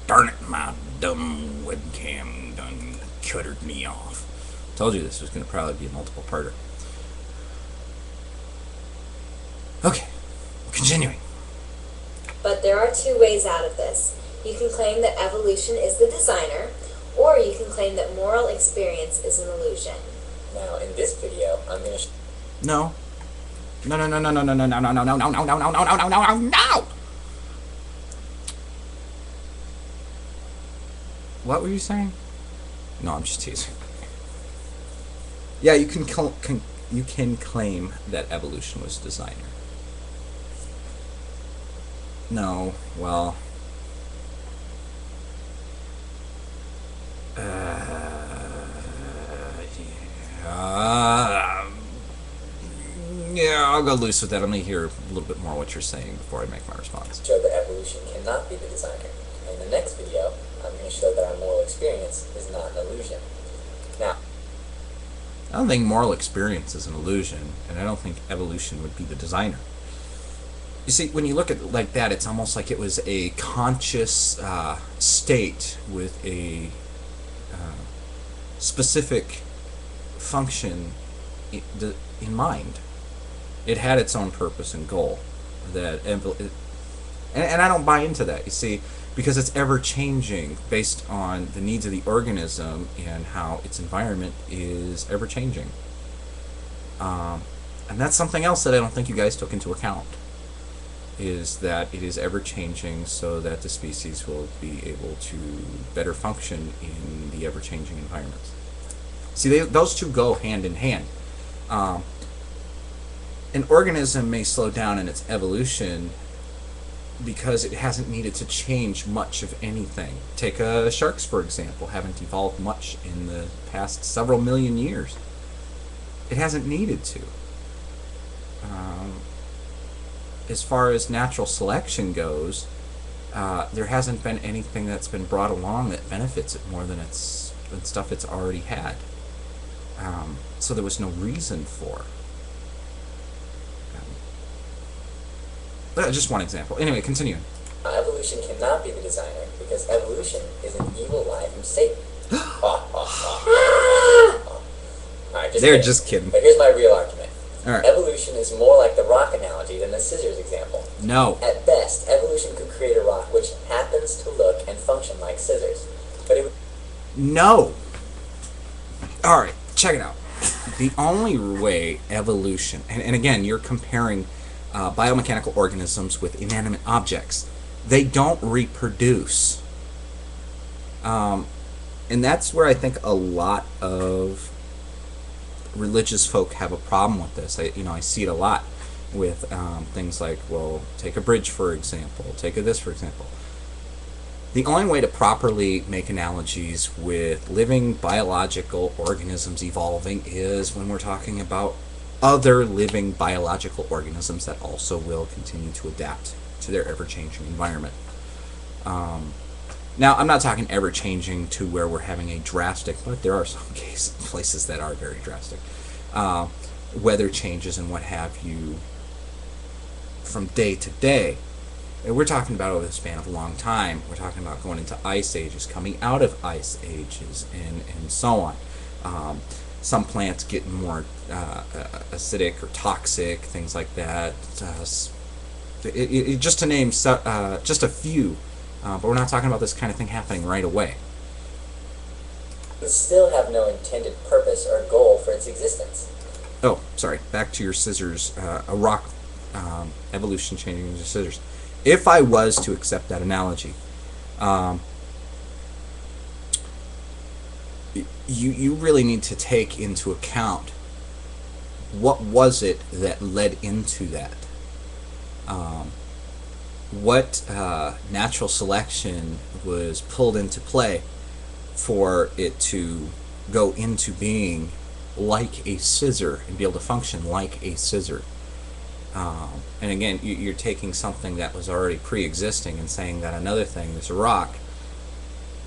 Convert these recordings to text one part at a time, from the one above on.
Darn it, my dumb webcam done cuttered me off. Told you this was going to probably be a multiple parter. Okay, continuing. But there are two ways out of this. You can claim that evolution is the designer, or you can claim that moral experience is an illusion. Now, in this video, I'm going to... No. No, no, no, no, no, no, no, no, no, no, no, no, no, no, no, no, no, no, no, no! What were you saying? No, I'm just teasing. Yeah, you can claim that evolution was designer. No, well... Yeah, I'll go loose with that. I'm going to hear a little bit more what you're saying before I make my response. show that evolution cannot be the designer. In the next video, I'm going to show that our moral experience is not an illusion. Now, I don't think moral experience is an illusion, and I don't think evolution would be the designer. You see, when you look at it like that, it's almost like it was a conscious state with a specific function in mind. It had its own purpose and goal. And I don't buy into that, you see, because it's ever-changing based on the needs of the organism and how its environment is ever-changing. And that's something else that I don't think you guys took into account, is that it is ever-changing so that the species will be able to better function in the ever-changing environments. See, those two go hand in hand. An organism may slow down in its evolution because it hasn't needed to change much of anything. Take sharks, for example, haven't evolved much in the past several million years. It hasn't needed to. As far as natural selection goes, there hasn't been anything that's been brought along that benefits it more than stuff it's already had. So there was no reason for. Just one example. Anyway, continuing. evolution cannot be the designer because evolution is an evil lie from Satan. Alright, just kidding. But here's my real argument. Alright. Evolution is more like the rock analogy than the scissors example. No. At best, evolution could create a rock which happens to look and function like scissors. But it No. Alright, check it out. The only way evolution, and again, you're comparing biomechanical organisms with inanimate objects. They don't reproduce. And that's where I think a lot of religious folk have a problem with this. I see it a lot with things like, well, take a bridge for example, take this for example. The only way to properly make analogies with living biological organisms evolving is when we're talking about other living biological organisms that also will continue to adapt to their ever-changing environment. Now, I'm not talking ever-changing to where we're having a drastic, but there are some places that are very drastic, weather changes and what have you from day to day. And we're talking about over the span of a long time. We're talking about going into ice ages, coming out of ice ages, and so on. Some plants get more acidic or toxic, things like that. Just to name just a few, but we're not talking about this kind of thing happening right away. would still have no intended purpose or goal for its existence. Oh, sorry. Back to your scissors. A rock evolution changing into scissors. If I was to accept that analogy, you really need to take into account what was it that led into that. What natural selection was pulled into play for it to go into being like a scissor and be able to function like a scissor. And again, you're taking something that was already pre-existing and saying that another thing, this rock,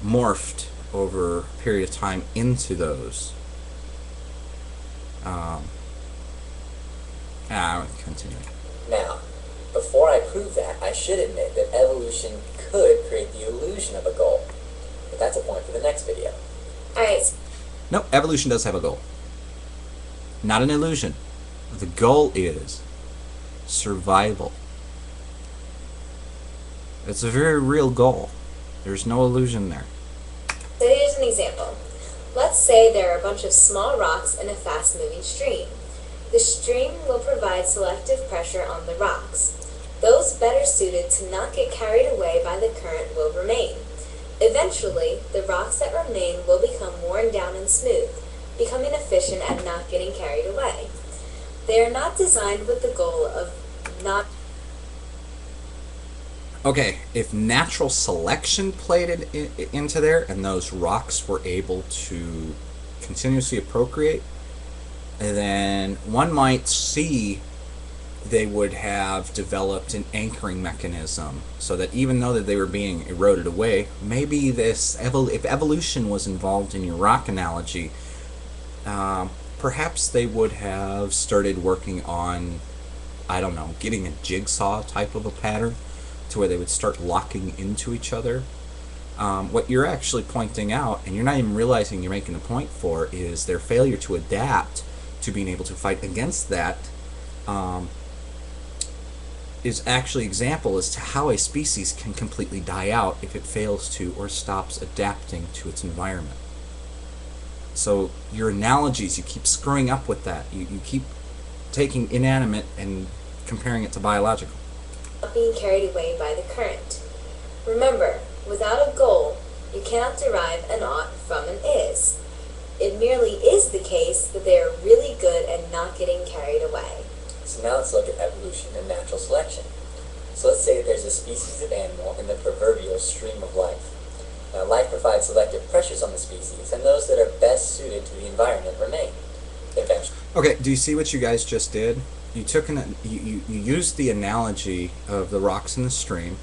morphed over a period of time into those. Now, before I prove that, I should admit that evolution could create the illusion of a goal. But that's a point for the next video. Alright, No, evolution does have a goal. Not an illusion. The goal is survival. It's a very real goal. There's no illusion there. so here's an example. Let's say there are a bunch of small rocks in a fast-moving stream. The stream will provide selective pressure on the rocks. Those better suited to not get carried away by the current will remain. Eventually, the rocks that remain will become worn down and smooth, becoming efficient at not getting carried away. They are not designed with the goal of not... Okay, if natural selection played into there and those rocks were able to continuously procreate, then one might see they would have developed an anchoring mechanism so that even though that they were being eroded away, maybe this if evolution was involved in your rock analogy, perhaps they would have started working on, I don't know, getting a jigsaw type of a pattern to where they would start locking into each other. What you're actually pointing out, and you're not even realizing you're making a point for, is their failure to adapt to being able to fight against that is actually example as to how a species can completely die out if it fails to or stops adapting to its environment. So your analogies, you keep screwing up with that. You keep taking inanimate and comparing it to biological. not being carried away by the current. Remember, without a goal, you cannot derive an ought from an is. It merely is the case that they are really good at not getting carried away. So now let's look at evolution and natural selection. So let's say that there's a species of animal in the proverbial stream of life. Now life provides selective pressures on the species, and those that are best suited to the environment remain. Eventually. Okay, do you see what you guys just did? You took you used the analogy of the rocks in the stream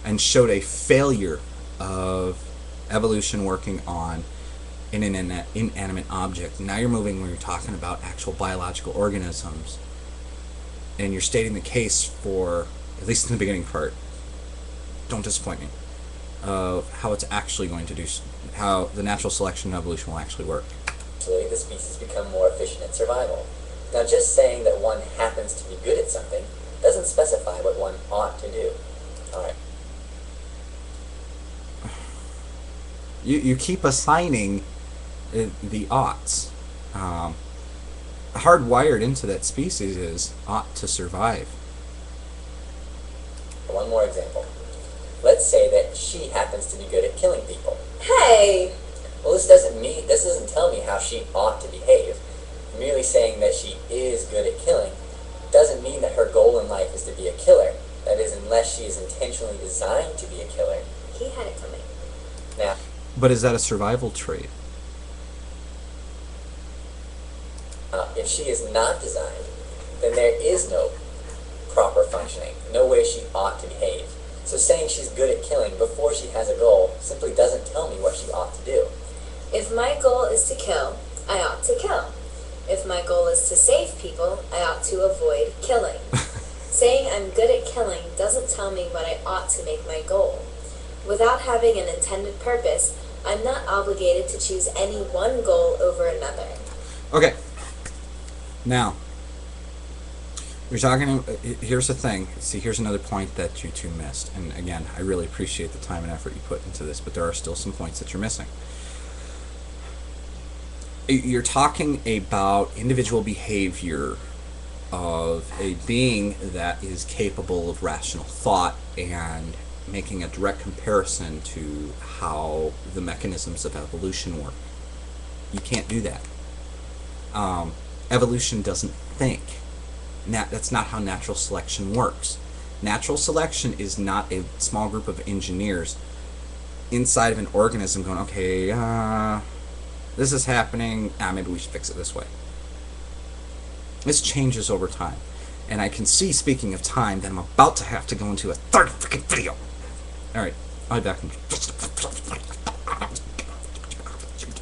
and showed a failure of evolution working on an inanimate object. Now you're moving when you're talking about actual biological organisms, and you're stating the case for, at least in the beginning part, don't disappoint me, of how it's actually going to do, how the natural selection and evolution will actually work. The species become more efficient at survival. Now just saying that one happens to be good at something doesn't specify what one ought to do. Alright. You keep assigning the oughts. Hardwired into that species is ought to survive. One more example. Let's say that she happens to be good at killing people. Hey! Well, this doesn't tell me how she ought to behave. Merely saying that she is good at killing doesn't mean that her goal in life is to be a killer. That is, unless she is intentionally designed to be a killer. He had it coming. Now, But is that a survival trait? if she is not designed, then there is no proper functioning, no way she ought to behave. So saying she's good at killing before she has a goal simply doesn't tell me what she ought to do. If my goal is to kill, I ought to kill. If my goal is to save people, I ought to avoid killing. Saying I'm good at killing doesn't tell me what I ought to make my goal. Without having an intended purpose, I'm not obligated to choose any one goal over another. Okay. Now, you're talking, here's the thing. See, here's another point that you two missed. And again, I really appreciate the time and effort you put into this, but there are still some points that you're missing. You're talking about individual behavior of a being that is capable of rational thought and making a direct comparison to how the mechanisms of evolution work. You can't do that. Evolution doesn't think. That's not how natural selection works. Natural selection is not a small group of engineers inside of an organism going, okay, this is happening, maybe we should fix it this way. This changes over time. And I can see, speaking of time, that I'm about to have to go into a third freaking video. Alright, I'll be back in just